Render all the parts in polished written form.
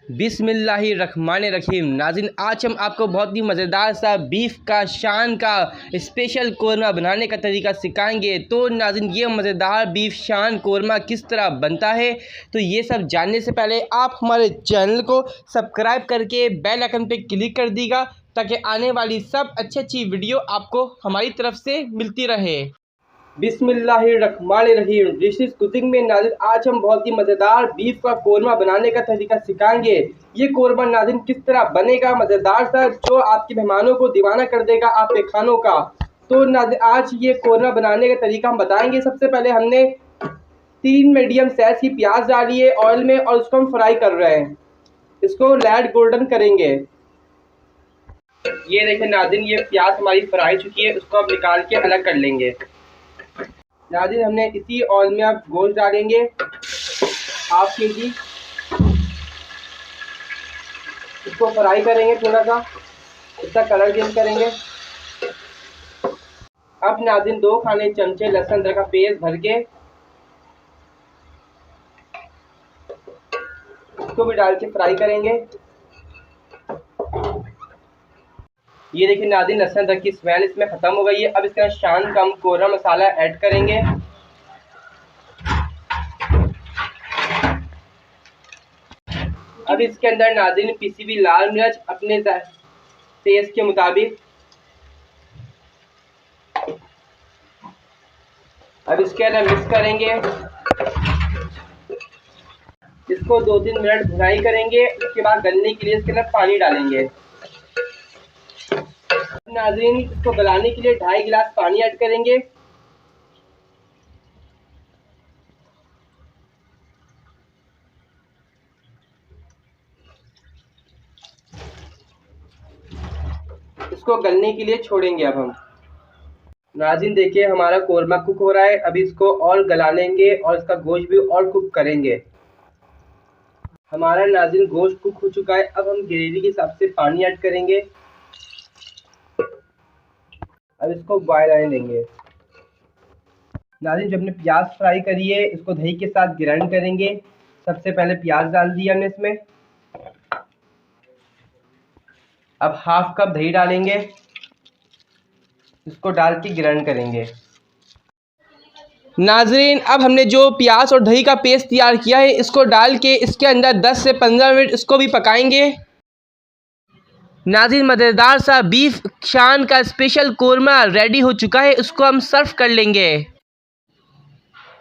बिस्मिल्लाहिर्रहमानिर्रहीम। नाज़रीन, आज हम आपको बहुत ही मज़ेदार सा बीफ का शान का स्पेशल कोरमा बनाने का तरीका सिखाएंगे। तो नाज़रीन, ये मज़ेदार बीफ शान कोरमा किस तरह बनता है, तो ये सब जानने से पहले आप हमारे चैनल को सब्सक्राइब करके बेल आइकन पे क्लिक कर दीजिएगा, ताकि आने वाली सब अच्छी वीडियो आपको हमारी तरफ से मिलती रहे। बिस्मिल्लाहिर्रहमानिर्रहीम। दिस इज कुकिंग में नाज़रीन, आज हम बहुत ही मज़ेदार बीफ का कोरमा बनाने का तरीका सिखाएंगे। ये कोरमा नाज़रीन किस तरह बनेगा, मज़ेदार सा, जो आपके मेहमानों को दीवाना कर देगा आपके खानों का। तो नाज़रीन, आज ये कोरमा बनाने का तरीका हम बताएंगे। सबसे पहले हमने 3 मीडियम साइज की प्याज डाली है ऑयल में, और उसको हम फ्राई कर रहे हैं। इसको लाइट गोल्डन करेंगे। ये देखिए नाज़रीन, ये प्याज हमारी फ्राई चुकी है, उसको अब निकाल के अलग कर लेंगे। नाज़रीन, हमने इसी ऑयल में अब गोश्त डालेंगे, ½ kg। इसको फ्राई करेंगे, थोड़ा सा इसका कलर चेंज करेंगे। अब नाज़रीन 2 खाने चमचे लहसुन अदरक का पेस्ट भर के इसको भी डाल के फ्राई करेंगे। ये देखिए नाज़रीन, लहसुन अदरक की स्मेल इसमें ख़त्म हो गई है। अब इसका शान का हम कोरमा मसाला ऐड करेंगे। अब इसके अंदर नाज़रीन पिसी हुई लाल मिर्च अपने टेस्ट के मुताबिक। अब इसके अंदर मिक्स करेंगे, इसको 2-3 मिनट भुनाई करेंगे। उसके बाद गलने के लिए इसके अंदर पानी डालेंगे। नाज़रीन, इसको गलाने के लिए 2.5 गिलास पानी ऐड करेंगे। इसको गलने के लिए छोड़ेंगे। अब हम नाज़रीन देखिए, हमारा कोरमा कुक हो रहा है। अभी इसको और गला लेंगे और इसका गोश्त भी और कुक करेंगे। हमारा नाज़रीन गोश्त कुक हो चुका है। अब हम ग्रेवी के हिसाब से पानी ऐड करेंगे। अब इसको बॉयल आने देंगे। नाज़रीन, जो हमने प्याज फ्राई करी है, इसको दही के साथ ग्राइंड करेंगे। सबसे पहले प्याज डाल दिया हमने इसमें। अब ½ कप दही डालेंगे, इसको डाल के ग्राइंड करेंगे। नाज़रीन, अब हमने जो प्याज और दही का पेस्ट तैयार किया है, इसको डाल के इसके अंदर 10 से 15 मिनट इसको भी पकाएंगे। नाज़रीन, मज़ेदार सा बीफ शान का स्पेशल कोरमा रेडी हो चुका है, इसको हम सर्व कर लेंगे।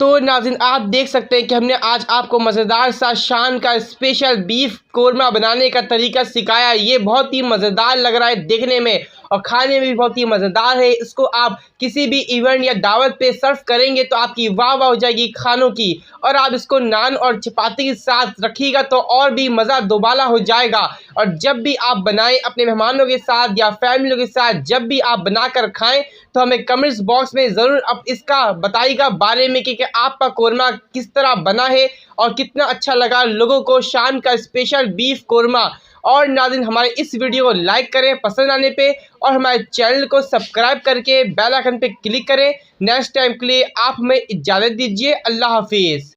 तो नाज़रीन, आप देख सकते हैं कि हमने आज आपको मज़ेदार सा शान का स्पेशल बीफ कोरमा बनाने का तरीका सिखाया। ये बहुत ही मज़ेदार लग रहा है देखने में, और खाने में भी बहुत ही मज़ेदार है। इसको आप किसी भी इवेंट या दावत पे सर्व करेंगे तो आपकी वाह वाह हो जाएगी खानों की। और आप इसको नान और चपाती के साथ रखिएगा तो और भी मज़ा दोबाला हो जाएगा। और जब भी आप बनाएं अपने मेहमानों के साथ या फैमिली के साथ, जब भी आप बनाकर खाएं, तो हमें कमेंट्स बॉक्स में ज़रूर आप इसका बताइएगा बारे में कि आपका कोरमा किस तरह बना है और कितना अच्छा लगा लोगों को शान का स्पेशल बीफ कोरमा। और नाज़रीन, हमारे इस वीडियो को लाइक करें पसंद आने पे, और हमारे चैनल को सब्सक्राइब करके बेल आइकन पे क्लिक करें। नेक्स्ट टाइम के लिए आप हमें इजाज़त दीजिए। अल्लाह हाफिज़।